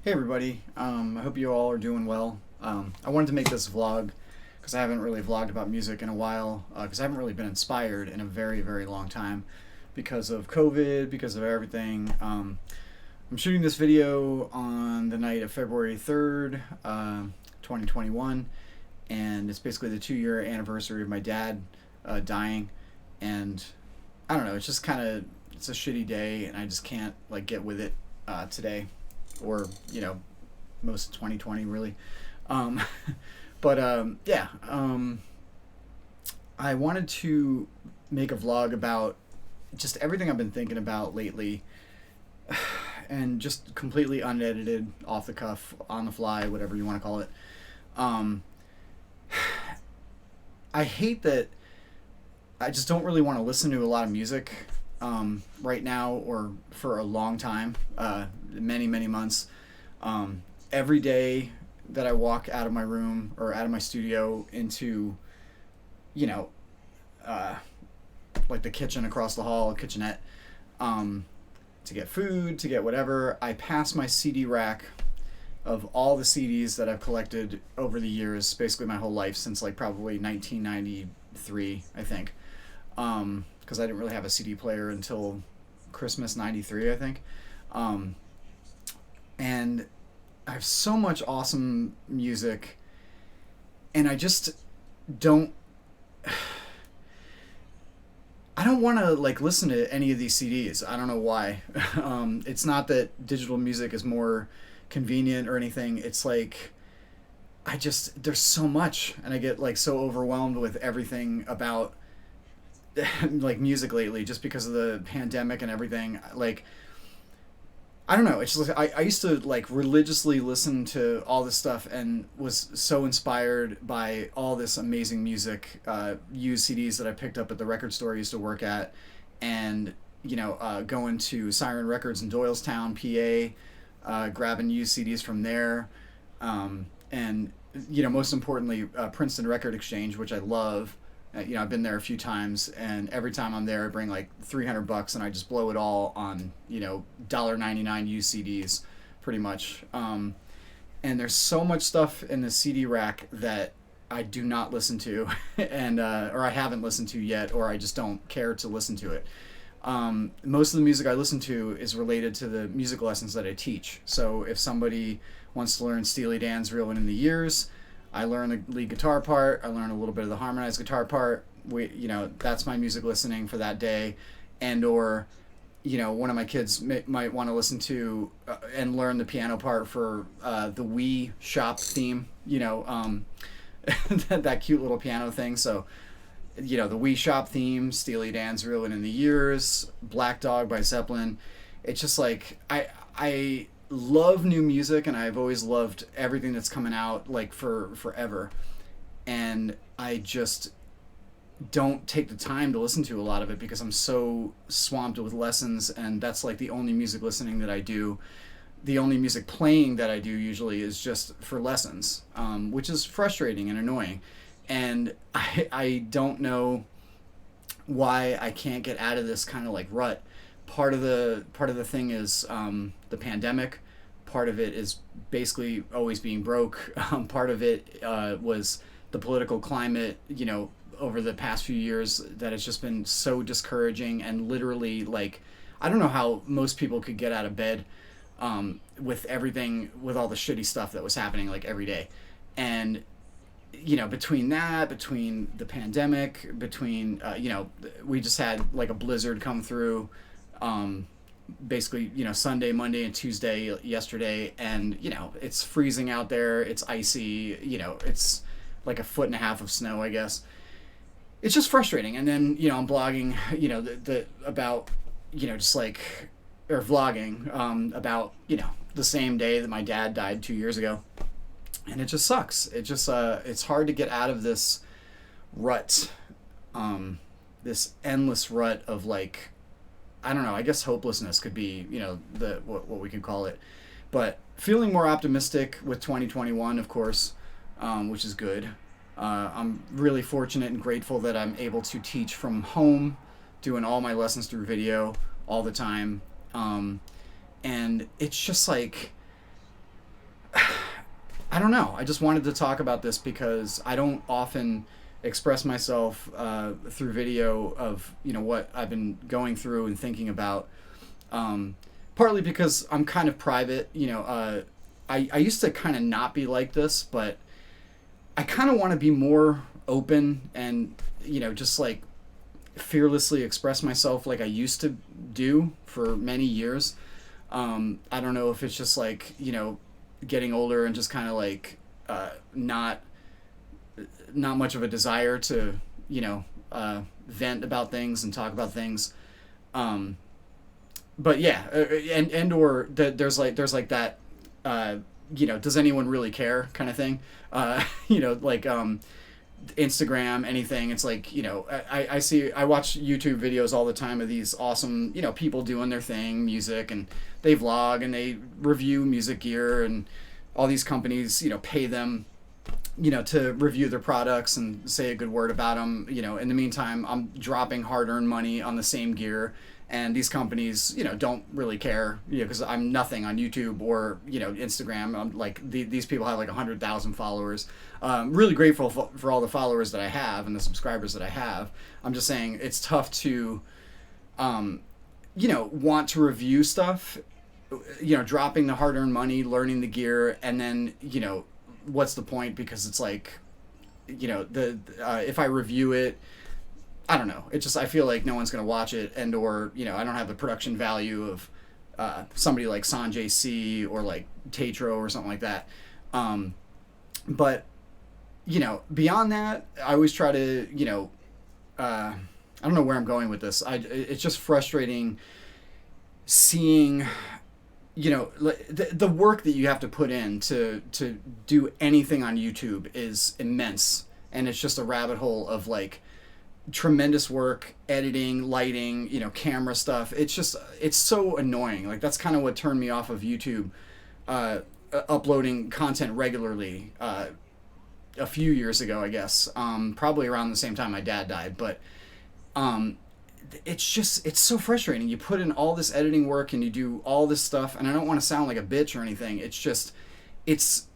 Hey everybody, I hope you all are doing well. I wanted to make this vlog because I haven't really vlogged about music in a while, because I haven't really been inspired in a very, very long time because of COVID, because of everything. I'm shooting this video on the night of February 3rd, 2021, and it's basically the 2-year anniversary of my dad dying, and I don't know, it's just kind of, it's a shitty day, and I just can't like get with it today, or most of 2020 really. um, but I wanted to make a vlog about just everything I've been thinking about lately, and just completely unedited, off the cuff, on the fly, whatever you want to call it. um, I hate that I just don't really want to listen to a lot of music right now, or for a long time, many months. Every day that I walk out of my room or out of my studio into, you know, uh, like the kitchen across the hall, kitchenette, to get food, to get whatever, I pass my CD rack of all the CDs that I've collected over the years, basically my whole life, since like probably 1993, I think. Because I didn't really have a CD player until Christmas '93, I think. Um, and I have so much awesome music, and I just don't. I don't want to like listen to any of these CDs. I don't know why. It's not that digital music is more convenient or anything. It's like there's so much, and I get like so overwhelmed with everything about like music lately, just because of the pandemic and everything. Like, I don't know. It's just like I used to like religiously listen to all this stuff and was so inspired by all this amazing music, used CDs that I picked up at the record store I used to work at, and going to Siren Records in Doylestown, PA, grabbing used CDs from there, and most importantly, Princeton Record Exchange, which I love. I've been there a few times, and every time I'm there, I bring like $300, and I just blow it all on $1.99 used CDs, pretty much. And there's so much stuff in the CD rack that I do not listen to, and or I haven't listened to yet, or I just don't care to listen to it. Most of the music I listen to is related to the music lessons that I teach. So if somebody wants to learn Steely Dan's Reelin' in the Years, I learn the lead guitar part. I learn a little bit of the harmonized guitar part. That's my music listening for that day. And or, one of my kids might want to listen to and learn the piano part for the Wii shop theme. That cute little piano thing. So, the Wii shop theme, Steely Dan's Reelin' in the Years, Black Dog by Zeppelin. It's just like I love new music, and I've always loved everything that's coming out like for forever, and I just don't take the time to listen to a lot of it because I'm so swamped with lessons, and that's like the only music listening that I do. The only music playing that I do usually is just for lessons, which is frustrating and annoying, and I don't know why I can't get out of this kind of like rut. Part of the thing is the pandemic. Part of it is basically always being broke. Part of it was the political climate, over the past few years, that has just been so discouraging, and literally, like, I don't know how most people could get out of bed with everything, with all the shitty stuff that was happening like every day. And between the pandemic, we just had like a blizzard come through, basically, Sunday, Monday, and Tuesday yesterday, and it's freezing out there, it's icy, it's like 1.5 feet of snow, I guess. It's just frustrating. And then I'm blogging about just like, or vlogging about the same day that my dad died 2 years ago, and it just sucks. It's hard to get out of this rut, this endless rut of like, I don't know, I guess hopelessness could be, what we could call it. But feeling more optimistic with 2021, of course, which is good. I'm really fortunate and grateful that I'm able to teach from home, doing all my lessons through video all the time. And it's just like, I don't know. I just wanted to talk about this because I don't often express myself through video of what I've been going through and thinking about. Um, Partly because I'm kind of private. I used to kind of not be like this, but I kind of want to be more open and just like fearlessly express myself like I used to do for many years. I don't know if it's just like getting older and just kind of like not much of a desire to vent about things and talk about things. Um, but yeah, and or there's like that does anyone really care kind of thing. Like Instagram, anything. It's like I watch YouTube videos all the time of these awesome people doing their thing, music, and they vlog and they review music gear, and all these companies pay them to review their products and say a good word about them. In the meantime, I'm dropping hard-earned money on the same gear, and these companies, don't really care, because I'm nothing on YouTube or Instagram. I'm like these people have like 100,000 followers. Really grateful for all the followers that I have and the subscribers that I have. I'm just saying it's tough to, want to review stuff, dropping the hard-earned money, learning the gear, and then what's the point? Because it's like, if I review it, I don't know. It just, I feel like no one's gonna watch it, and or I don't have the production value of somebody like Sanjay C or like Tatro or something like that. But beyond that, I always try to I don't know where I'm going with this. It's just frustrating seeing the work that you have to put in to do anything on YouTube is immense, and it's just a rabbit hole of like tremendous work, editing, lighting, camera stuff. It's so annoying. Like that's kind of what turned me off of YouTube, uploading content regularly a few years ago, I guess. Probably around the same time my dad died, but it's so frustrating. You put in all this editing work and you do all this stuff, and I don't want to sound like a bitch or anything. It's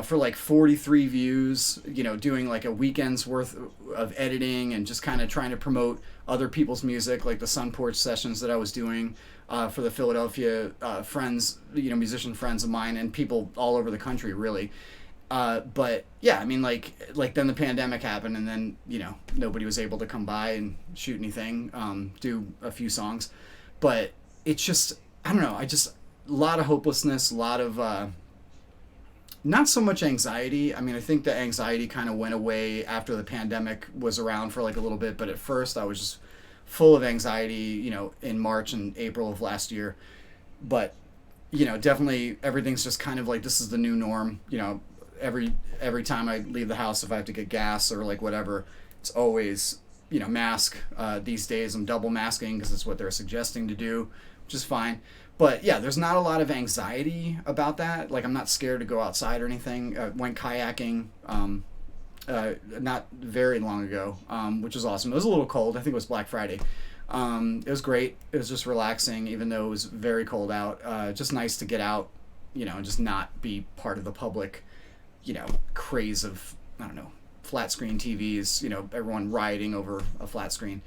for like 43 views, doing like a weekend's worth of editing and just kind of trying to promote other people's music, like the Sun Porch sessions that I was doing for the Philadelphia friends, musician friends of mine, and people all over the country, really. But yeah, I mean, like then the pandemic happened, and then nobody was able to come by and shoot anything, do a few songs, but it's just, I don't know. A lot of hopelessness, a lot of not so much anxiety. I mean, I think the anxiety kind of went away after the pandemic was around for like a little bit, but at first I was just full of anxiety, in March and April of last year. But definitely everything's just kind of like, this is the new norm. Every time I leave the house, if I have to get gas or like whatever, it's always mask. These days I'm double masking because it's what they're suggesting to do, which is fine. But yeah, there's not a lot of anxiety about that. Like I'm not scared to go outside or anything. Went kayaking not very long ago, which was awesome. It was a little cold. I think it was Black Friday. It was great. It was just relaxing, even though it was very cold out. Just nice to get out, and just not be part of the public, craze of, I don't know, flat screen TVs, everyone rioting over a flat screen.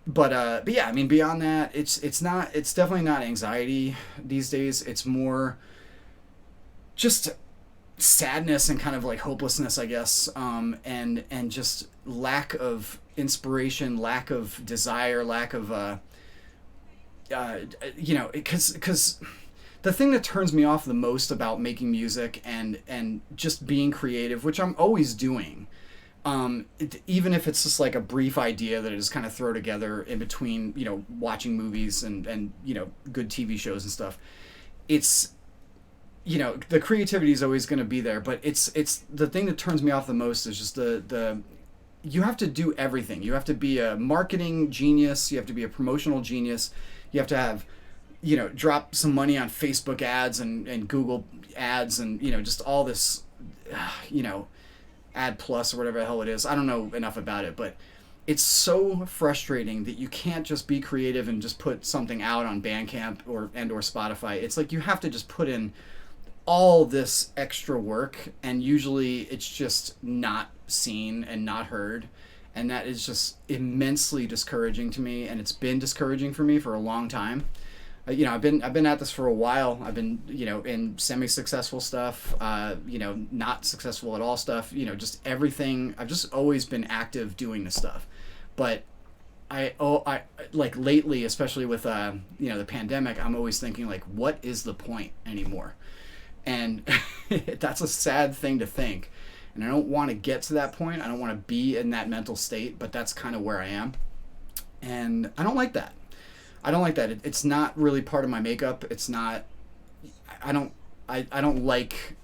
But yeah, I mean, beyond that, it's definitely not anxiety these days. It's more just sadness and kind of like hopelessness, I guess. And just lack of inspiration, lack of desire, lack of, because the thing that turns me off the most about making music and just being creative, which I'm always doing, even if it's just like a brief idea that I just kind of throw together in between, watching movies and good TV shows and stuff, it's, the creativity is always going to be there, but it's the thing that turns me off the most is just the you have to do everything. You have to be a marketing genius. You have to be a promotional genius. You have to have, drop some money on Facebook ads and Google ads and, just all this, Ad Plus or whatever the hell it is. I don't know enough about it, but it's so frustrating that you can't just be creative and just put something out on Bandcamp or Spotify. It's like you have to just put in all this extra work, and usually it's just not seen and not heard, and that is just immensely discouraging to me, and it's been discouraging for me for a long time. I've been at this for a while. I've been, in semi-successful stuff, not successful at all stuff, just everything. I've just always been active doing this stuff. But I like lately, especially with, the pandemic, I'm always thinking like, what is the point anymore? And that's a sad thing to think. And I don't want to get to that point. I don't want to be in that mental state, but that's kind of where I am. And I don't like that. I don't like that. It's not really part of my makeup. It's not. I don't. I don't like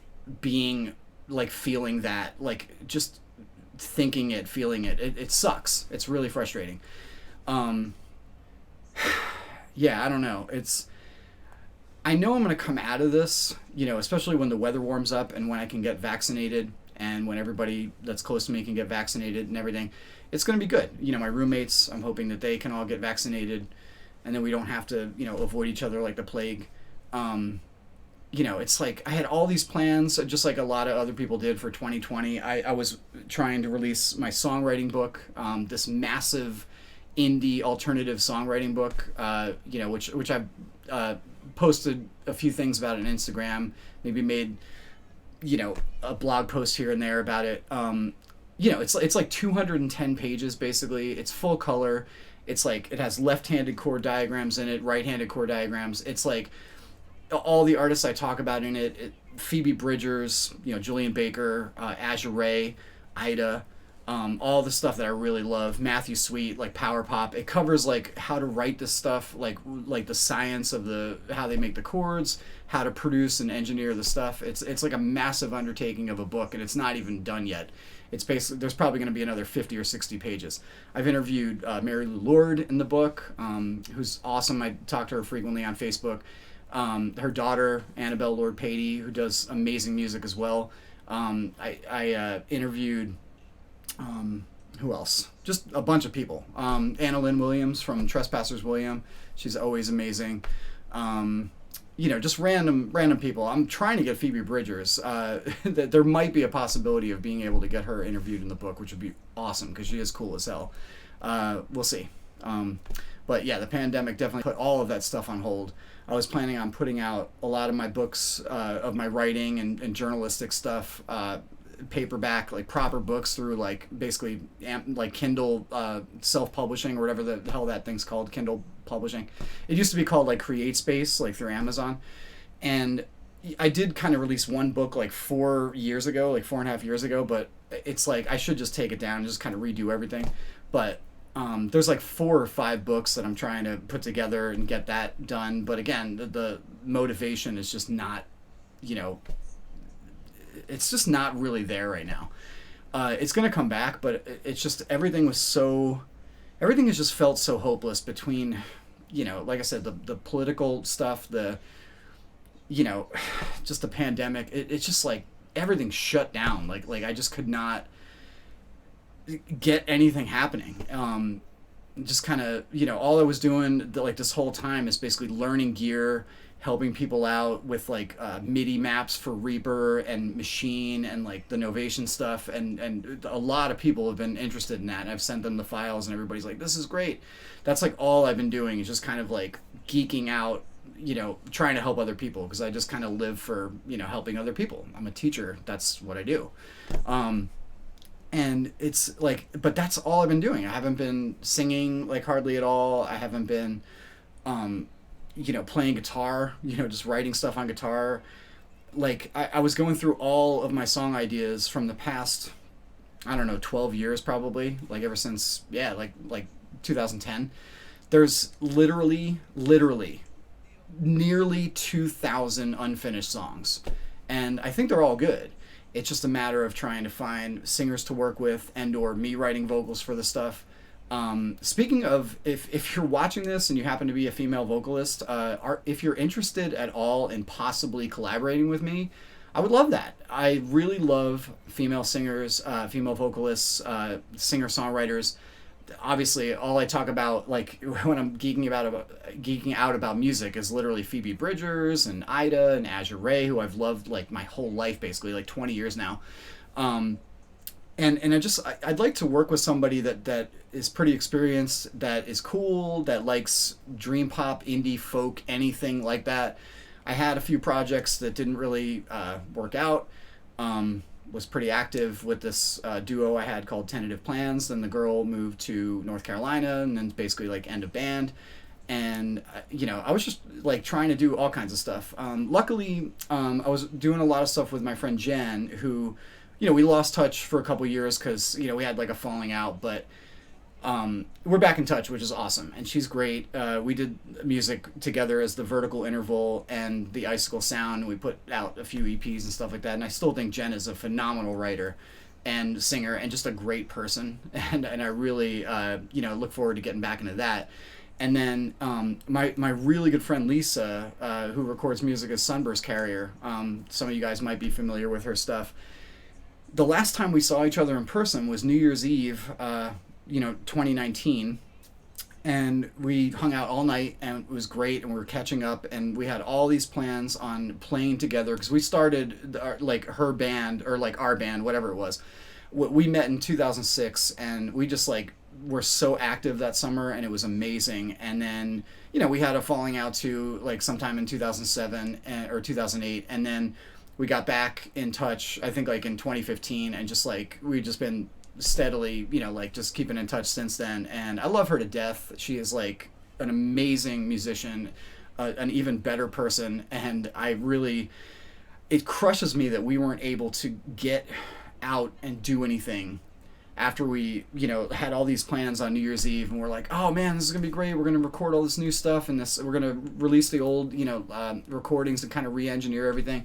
being like feeling that. Like just thinking it, feeling it. It sucks. It's really frustrating. Um. Yeah. I don't know. It's. I know I'm gonna come out of this. Especially when the weather warms up and when I can get vaccinated and when everybody that's close to me can get vaccinated and everything. It's gonna be good. My roommates. I'm hoping that they can all get vaccinated and then we don't have to, avoid each other like the plague. It's like I had all these plans, just like a lot of other people did for 2020. I was trying to release my songwriting book, this massive indie alternative songwriting book, which I've posted a few things about on Instagram, maybe made, a blog post here and there about it. It's like 210 pages basically. It's full color. It's like it has left-handed chord diagrams in it, right-handed chord diagrams. It's like all the artists I talk about in it, Phoebe Bridgers, Julian Baker, Azure Ray, Ida, all the stuff that I really love. Matthew Sweet, like power pop. It covers like how to write this stuff, like the science of how they make the chords, how to produce and engineer the stuff. It's like a massive undertaking of a book, and it's not even done yet. It's basically, there's probably going to be another 50 or 60 pages. I've interviewed Mary Lou Lord in the book, who's awesome. I talk to her frequently on Facebook. Her daughter, Annabelle Lord Patey, who does amazing music as well. I interviewed, who else? Just a bunch of people. Anna Lynn Williams from Trespassers William. She's always amazing. Just random people. I'm trying to get Phoebe Bridgers. That there might be a possibility of being able to get her interviewed in the book, which would be awesome because she is cool as hell. We'll see. But yeah, the pandemic definitely put all of that stuff on hold. I was planning on putting out a lot of my books of my writing and journalistic stuff, paperback, like proper books through like basically like Kindle self-publishing or whatever the hell that thing's called, Kindle publishing. It used to be called like CreateSpace, like through Amazon. And I did kind of release one book like 4 years ago, like 4.5 years ago, but it's like I should just take it down and just kind of redo everything. But there's like 4 or 5 books that I'm trying to put together and get that done. But again, the motivation is just not, it's just not really there right now. It's going to come back, but it's just everything has just felt so hopeless between, like I said, the political stuff, just the pandemic. It's just like everything shut down. Like I just could not get anything happening. Just kind of, all I was doing like this whole time is basically learning gear, helping people out with like MIDI maps for Reaper and Machine and like the Novation stuff, and a lot of people have been interested in that, and I've sent them the files and everybody's like, this is great. That's like all I've been doing is just kind of like geeking out, trying to help other people, because I just kind of live for helping other people. I'm a teacher, that's what I do. And it's like, but that's all I've been doing. I haven't been singing like hardly at all. I haven't been playing guitar, just writing stuff on guitar. Like I was going through all of my song ideas from the past, I don't know, 12 years probably, like ever since, like 2010. There's literally nearly 2,000 unfinished songs, and I think they're all good. It's just a matter of trying to find singers to work with and or me writing vocals for the stuff. Speaking of, if you're watching this and you happen to be a female vocalist, if you're interested at all in possibly collaborating with me, I would love that. I really love female singers, female vocalists, singer-songwriters. obviously all I talk about, like when I'm geeking out about music, is literally Phoebe Bridgers and Ida and Azure Ray, who I've loved like my whole life, basically like 20 years now. Um, and I'd like to work with somebody that is pretty experienced, that is cool, that likes dream pop, indie, folk, anything like that. I had a few projects that didn't really work out. Was pretty active with this duo I had called Tentative Plans. Then the girl moved to North Carolina, and then basically like end of band. And I was just like trying to do all kinds of stuff. Luckily, I was doing a lot of stuff with my friend Jen, who, we lost touch for a couple years because we had like a falling out, but we're back in touch, which is awesome. And she's great. We did music together as the Vertical Interval and the Icicle Sound. We put out a few EPs and stuff like that. And I still think Jen is a phenomenal writer and singer and just a great person. And I really, look forward to getting back into that. And then my really good friend Lisa, who records music as Sunburst Carrier, some of you guys might be familiar with her stuff. The last time we saw each other in person was New Year's Eve, 2019, and we hung out all night, and it was great, and we were catching up, and we had all these plans on playing together, because we started her band, or like our band, whatever it was. We met in 2006, and we just like were so active that summer, and it was amazing. And then we had a falling out too, like sometime in 2007 or 2008, and then we got back in touch, I think like in 2015, and just like we've just been steadily, just keeping in touch since then. And I love her to death. She is like an amazing musician, an even better person, and it crushes me that we weren't able to get out and do anything after we, had all these plans on New Year's Eve, and we're like, oh man, this is gonna be great. We're gonna record all this new stuff, and we're gonna release the old, recordings and kind of re-engineer everything.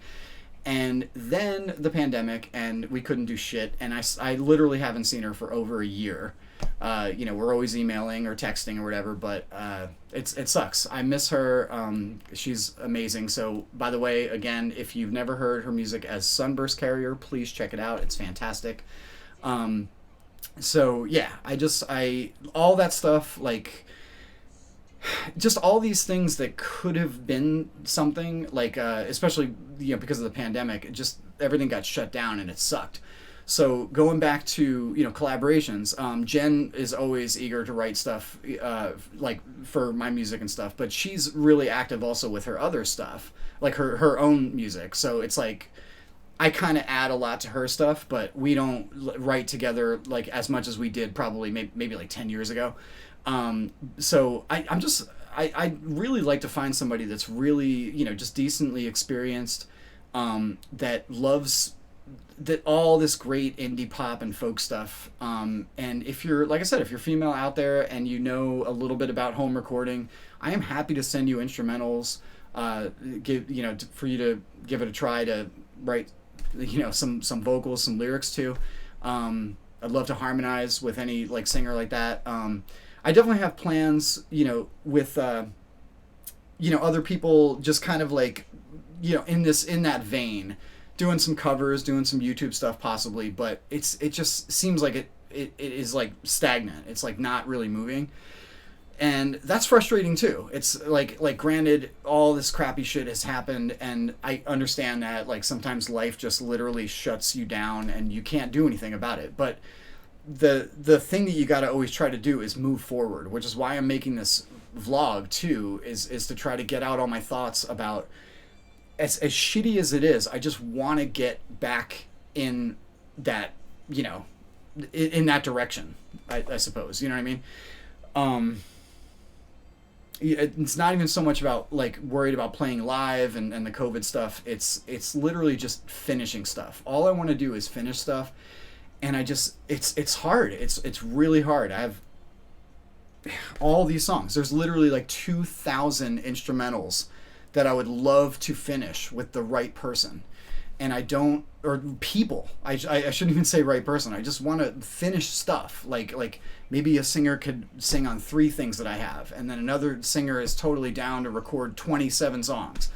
And then the pandemic, and we couldn't do shit. And I literally haven't seen her for over a year. We're always emailing or texting or whatever, but it sucks. I miss her. She's amazing. So, by the way, again, if you've never heard her music as Sunburst Carrier, please check it out. It's fantastic. So yeah, all that stuff, like just all these things that could have been something, like especially because of the pandemic, everything got shut down and it sucked. So going back to collaborations, Jen is always eager to write stuff like for my music and stuff, but she's really active also with her other stuff, like her own music. So it's like I kind of add a lot to her stuff, but we don't write together like as much as we did probably maybe like 10 years ago. So I really like to find somebody that's really, just decently experienced, that loves all this great indie pop and folk stuff. And if you're, like I said, if you're female out there and you know a little bit about home recording, I am happy to send you instrumentals, for you to give it a try to write, some vocals, some lyrics too. I'd love to harmonize with any like singer like that. I definitely have plans, with, other people just kind of like, in that vein, doing some covers, doing some YouTube stuff possibly, but it just seems like it is like stagnant. It's like not really moving. And that's frustrating too. It's like granted, all this crappy shit has happened, and I understand that like sometimes life just literally shuts you down and you can't do anything about it. But the thing that you got to always try to do is move forward, which is why I'm making this vlog too, is to try to get out all my thoughts about, as shitty as it is, I just want to get back in that, in that direction, I suppose, you know what I mean? It's not even so much about like worried about playing live and the COVID stuff. It's literally just finishing stuff. All I want to do is finish stuff. And it's hard. It's really hard. I have all these songs. There's literally like 2,000 instrumentals that I would love to finish with the right person. And I don't, or people. I shouldn't even say right person. I just want to finish stuff. Like maybe a singer could sing on 3 things that I have, and then another singer is totally down to record 27 songs.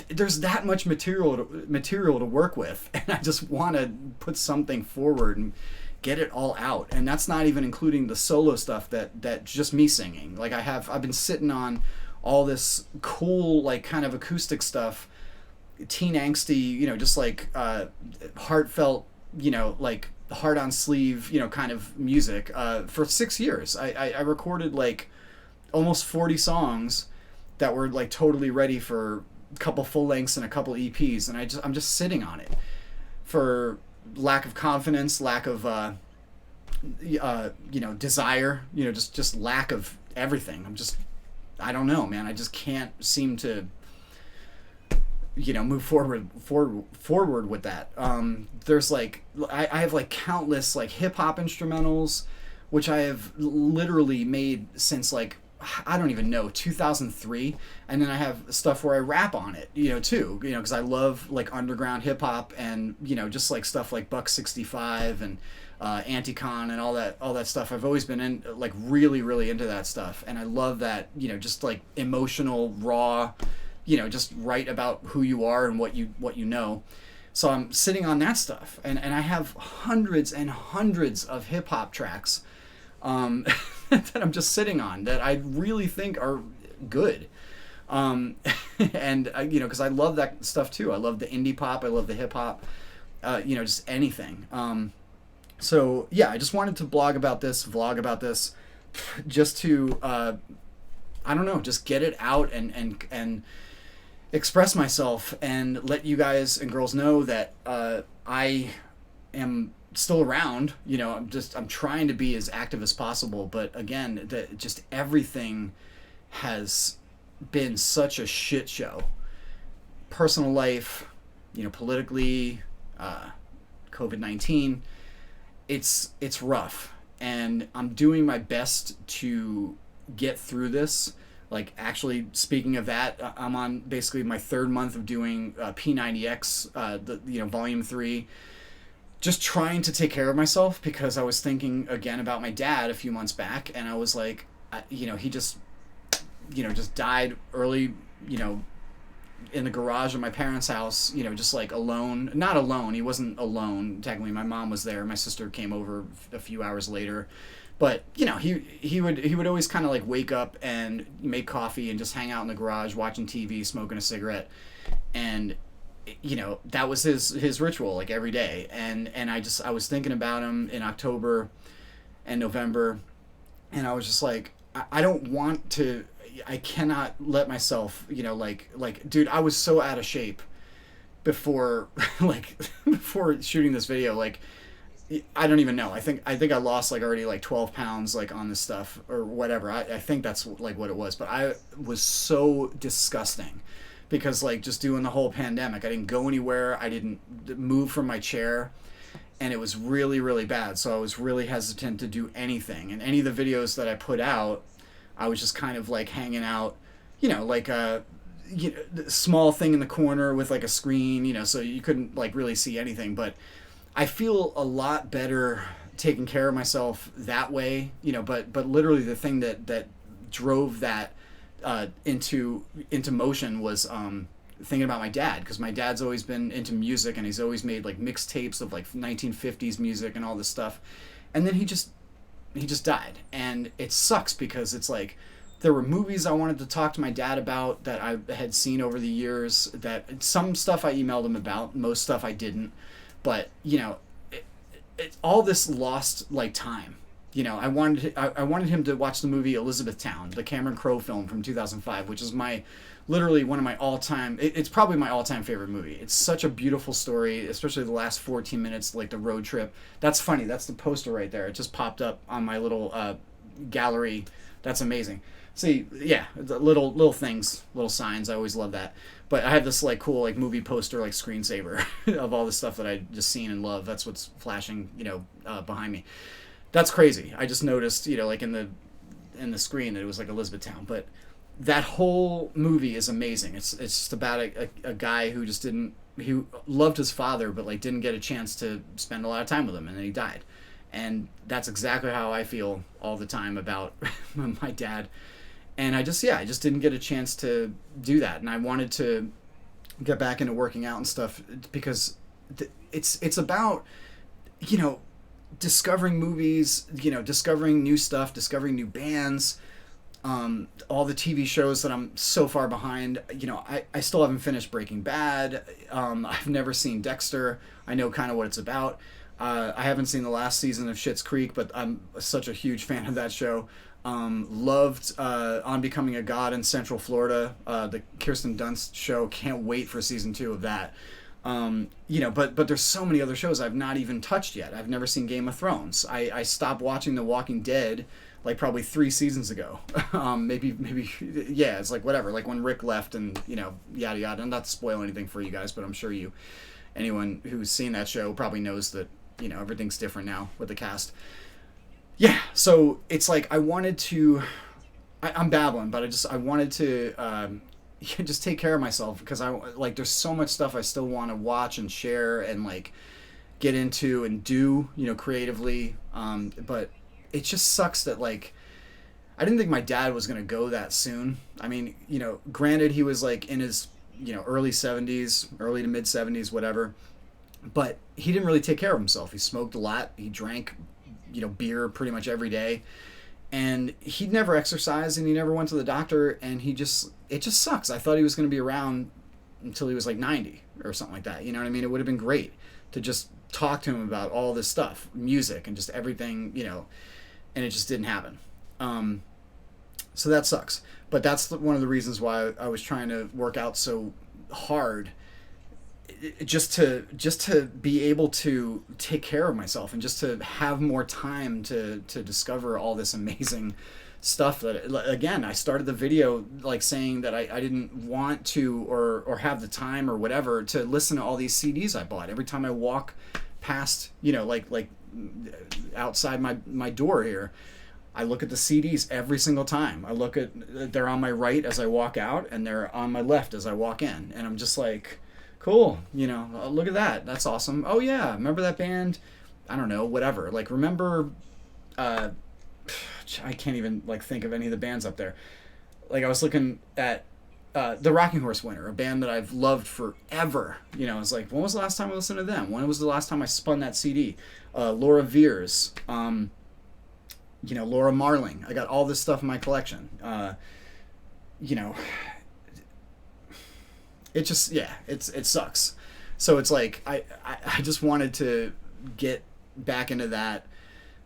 There's that much material to work with, and I just want to put something forward and get it all out. And that's not even including the solo stuff that just me singing. Like I've been sitting on all this cool like kind of acoustic stuff, teen angsty, just like heartfelt, like heart on sleeve, kind of music for 6 years. I recorded like almost 40 songs that were like totally ready for a couple full lengths and a couple EPs, and I'm just sitting on it for lack of confidence, lack of desire, just lack of everything. I don't know, man. I just can't seem to move forward with that. There's like I have like countless like hip hop instrumentals, which I have literally made since like I don't even know 2003, and then I have stuff where I rap on it, too, because I love like underground hip hop and just like stuff like Buck 65 and Anticon and all that stuff. I've always been in like really really into that stuff, and I love that just like emotional raw, just write about who you are and what you know. So I'm sitting on that stuff, and I have hundreds and hundreds of hip hop tracks that I'm just sitting on that I really think are good. And because I love that stuff too. I love the indie pop. I love the hip hop. Just anything. So yeah, I just wanted to vlog about this, just to I don't know, just get it out and express myself and let you guys and girls know that I am still around. I'm trying to be as active as possible, but again, just everything has been such a shit show. Personal life, politically, COVID-19, it's rough, and I'm doing my best to get through this. Like, actually, speaking of that, I'm on basically my third month of doing P90X, volume 3, just trying to take care of myself, because I was thinking again about my dad a few months back, and I was like, he just died early, in the garage of my parents' house, just like alone. Not alone, he wasn't alone, technically. My mom was there, my sister came over a few hours later. But, he would always kind of like wake up and make coffee and just hang out in the garage watching TV, smoking a cigarette. And, that was his ritual, like every day. And I was thinking about him in October and November, and I was just like, I don't want to, I cannot let myself, dude, I was so out of shape before, before shooting this video. Like, I don't even know. I think I lost like already like 12 pounds like on this stuff or whatever. I think that's like what it was. But I was so disgusting because like just doing the whole pandemic, I didn't go anywhere. I didn't move from my chair, and it was really, really bad. So I was really hesitant to do anything. And any of the videos that I put out, I was just kind of like hanging out, like a small thing in the corner with like a screen, so you couldn't like really see anything. But I feel a lot better taking care of myself that way, but literally the thing that drove that into motion was thinking about my dad, because my dad's always been into music, and he's always made like mixtapes of like 1950s music and all this stuff. And then he just died, and it sucks because it's like there were movies I wanted to talk to my dad about that I had seen over the years, that some stuff I emailed him about, most stuff I didn't. But all this lost like time. I wanted him to watch the movie Elizabethtown, the Cameron Crowe film from 2005, which is literally one of my all-time. It's probably my all-time favorite movie. It's such a beautiful story, especially the last 14 minutes, like the road trip. That's funny. That's the poster right there. It just popped up on my little gallery. That's amazing. See, yeah, the little things, little signs. I always love that. But I have this like cool like movie poster like screensaver of all the stuff that I just seen and love. That's what's flashing, behind me. That's crazy. I just noticed, like in the screen that it was like Elizabethtown. But that whole movie is amazing. It's just about a guy who just he loved his father, but like didn't get a chance to spend a lot of time with him, and then he died. And that's exactly how I feel all the time about my dad. And I just didn't get a chance to do that. And I wanted to get back into working out and stuff, because it's about, discovering movies, discovering new stuff, discovering new bands, all the TV shows that I'm so far behind. I still haven't finished Breaking Bad. I've never seen Dexter. I know kind of what it's about. I haven't seen the last season of Schitt's Creek, but I'm such a huge fan of that show. Loved On Becoming a God in Central Florida, the Kirsten Dunst show. Can't wait for season 2 of that. But there's so many other shows I've not even touched yet. I've never seen Game of Thrones. I stopped watching The Walking Dead like probably 3 seasons ago. Maybe, yeah, it's like whatever, like when Rick left and, yada yada. I'm not to spoil anything for you guys, but I'm sure anyone who's seen that show probably knows that, everything's different now with the cast. Yeah, so it's like I'm babbling, but I wanted to just take care of myself because there's so much stuff I still want to watch and share and like get into and do, creatively. But it just sucks that like I didn't think my dad was gonna go that soon. I mean, granted he was like in his early 70s, early to mid 70s, whatever. But he didn't really take care of himself. He smoked a lot. He drank, beer pretty much every day. And he'd never exercised and he never went to the doctor. And it just sucks. I thought he was going to be around until he was like 90 or something like that. You know what I mean? It would have been great to just talk to him about all this stuff, music and just everything, and it just didn't happen. So that sucks. But that's one of the reasons why I was trying to work out so hard, just to be able to take care of myself and just to have more time to discover all this amazing stuff that, again, I started the video like saying that I didn't want to or have the time or whatever to listen to all these CDs I bought. Every time I walk past, like outside my door here, I look at the CDs every single time. They're on my right as I walk out and they're on my left as I walk in. And I'm just like, cool, look at that. That's awesome. Oh yeah, remember that band? I don't know, whatever. Like remember, I can't even like think of any of the bands up there. Like I was looking at the Rocking Horse Winter, a band that I've loved forever. I was like, when was the last time I listened to them? When was the last time I spun that CD? Laura Veers, Laura Marling. I got all this stuff in my collection. It just, yeah, it sucks. So it's like I just wanted to get back into that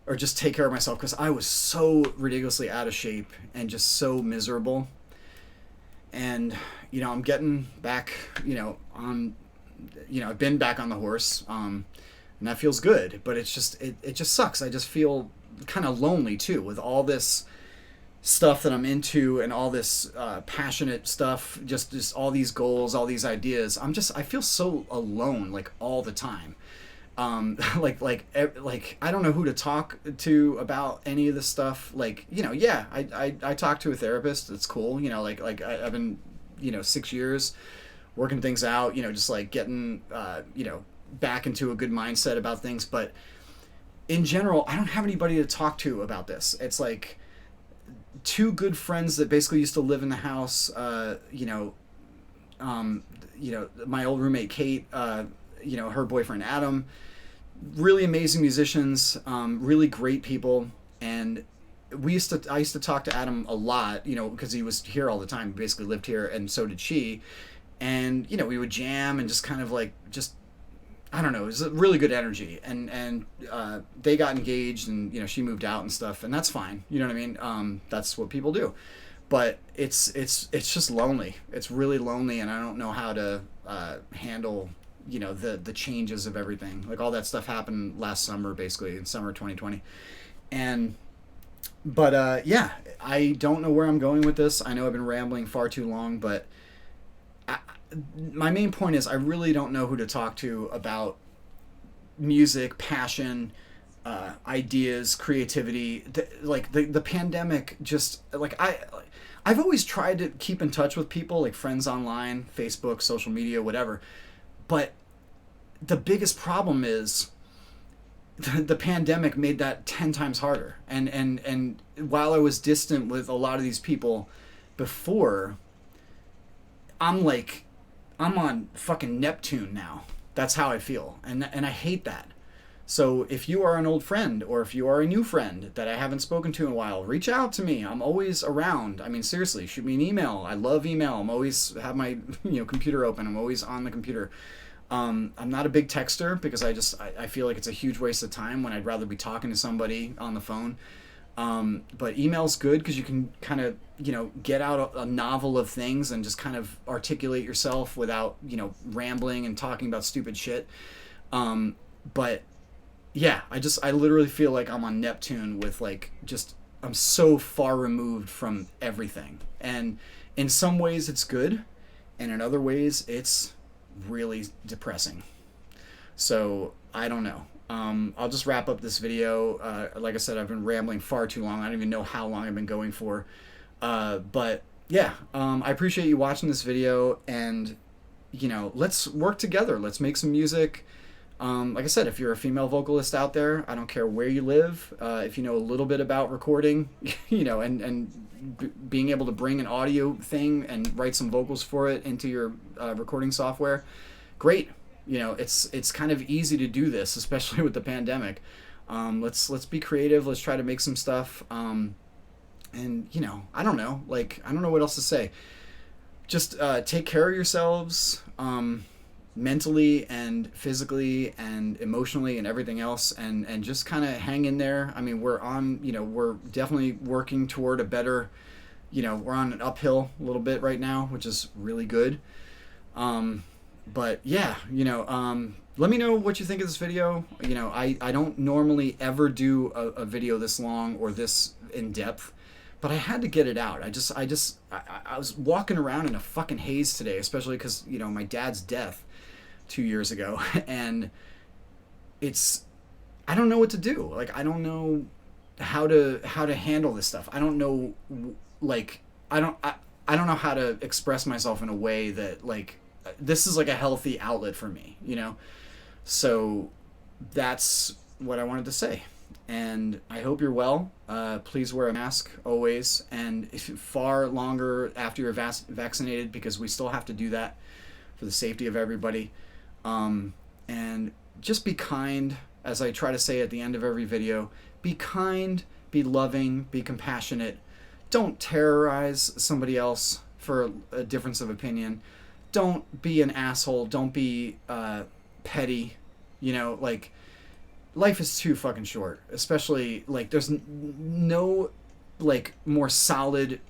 or just take care of myself because I was so ridiculously out of shape and just so miserable. And I'm getting back on I've been back on the horse, and that feels good, but it's just it just sucks. I just feel kind of lonely too with all this stuff that I'm into and all this passionate stuff, just all these goals, all these ideas. I feel so alone like all the time. Like I don't know who to talk to about any of this stuff. Like, yeah, I talk to a therapist. It's cool. I've been, 6 years working things out, just like getting, back into a good mindset about things. But in general, I don't have anybody to talk to about this. It's like 2 good friends that basically used to live in the house, my old roommate Kate, her boyfriend Adam, really amazing musicians, really great people. And I used to talk to Adam a lot, because he was here all the time. He basically lived here, and so did she. And we would jam and just kind of like I don't know, it was a really good energy. And they got engaged, and she moved out and stuff, and that's fine. You know what I mean? That's what people do. But it's just lonely. It's really lonely, and I don't know how to handle the changes of everything. Like all that stuff happened last summer, basically in summer 2020. But yeah, I don't know where I'm going with this. I know I've been rambling far too long, but my main point is I really don't know who to talk to about music, passion, ideas, creativity. The pandemic just like I've always tried to keep in touch with people, like friends online, Facebook, social media, whatever. But the biggest problem is the pandemic made that 10 times harder. And while I was distant with a lot of these people before, I'm on fucking Neptune now. That's how I feel. And I hate that. So if you are an old friend or if you are a new friend that I haven't spoken to in a while, reach out to me. I'm always around. I mean, seriously, shoot me an email. I love email. I'm always have my computer open. I'm always on the computer. I'm not a big texter because I feel like it's a huge waste of time when I'd rather be talking to somebody on the phone. But email's good because you can kind of get out a novel of things and just kind of articulate yourself without rambling and talking about stupid shit. But yeah, I literally feel like I'm on Neptune with I'm so far removed from everything. And in some ways it's good, and in other ways it's really depressing. So I don't know. I'll just wrap up this video. Like I said, I've been rambling far too long. I don't even know how long I've been going for. But yeah, I appreciate you watching this video, and let's work together. Let's make some music. Like I said, if you're a female vocalist out there, I don't care where you live. If you know a little bit about recording, and being able to bring an audio thing and write some vocals for it into your recording software, great. It's kind of easy to do this, especially with the pandemic. Let's be creative. Let's try to make some stuff. And I don't know. I don't know what else to say. Just take care of yourselves. Mentally and physically and emotionally and everything else, and just kind of hang in there. I mean, we're definitely working toward a better, we're on an uphill a little bit right now, which is really good. But yeah, let me know what you think of this video. I don't normally ever do a video this long or this in depth, but I had to get it out. I was walking around in a fucking haze today, especially because my dad's death 2 years ago, and I don't know what to do. I don't know how to handle this stuff. I don't know, I don't know how to express myself in a way that this is a healthy outlet for me, so that's what I wanted to say. And I hope you're well. Please wear a mask always, and if far longer after you're vaccinated, because we still have to do that for the safety of everybody. And just be kind, as I try to say at the end of every video. Be kind, be loving, be compassionate. Don't terrorize somebody else for a difference of opinion. Don't be an asshole. Don't be petty. Life is too fucking short. Especially, there's no more solid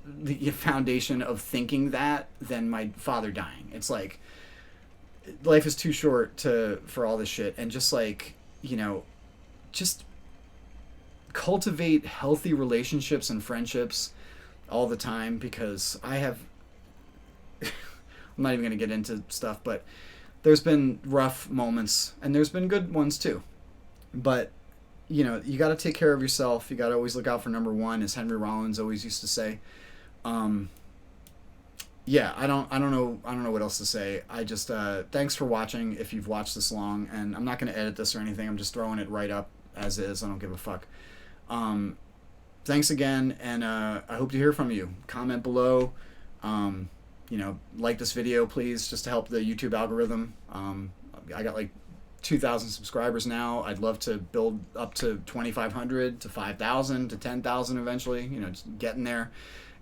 foundation of thinking that than my father dying. It's life is too short for all this shit, and just just cultivate healthy relationships and friendships all the time, because I'm not even going to get into stuff, but there's been rough moments and there's been good ones too. But you got to take care of yourself. You got to always look out for number one, as Henry Rollins always used to say. Yeah, I don't know what else to say. I just thanks for watching if you've watched this long, and I'm not going to edit this or anything. I'm just throwing it right up as is. I don't give a fuck. Thanks again, and I hope to hear from you. Comment below. Like this video, please, just to help the YouTube algorithm. I got 2,000 subscribers now. I'd love to build up to 2,500 to 5,000 to 10,000 eventually. Just getting there.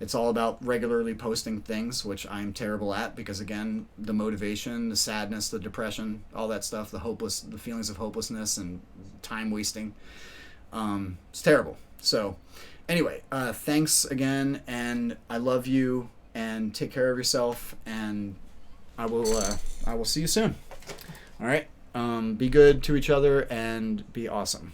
It's all about regularly posting things, which I'm terrible at, because again, the motivation, the sadness, the depression, all that stuff, the feelings of hopelessness and time wasting. It's terrible. So anyway, thanks again, and I love you, and take care of yourself, and I will see you soon. All right. Be good to each other and be awesome.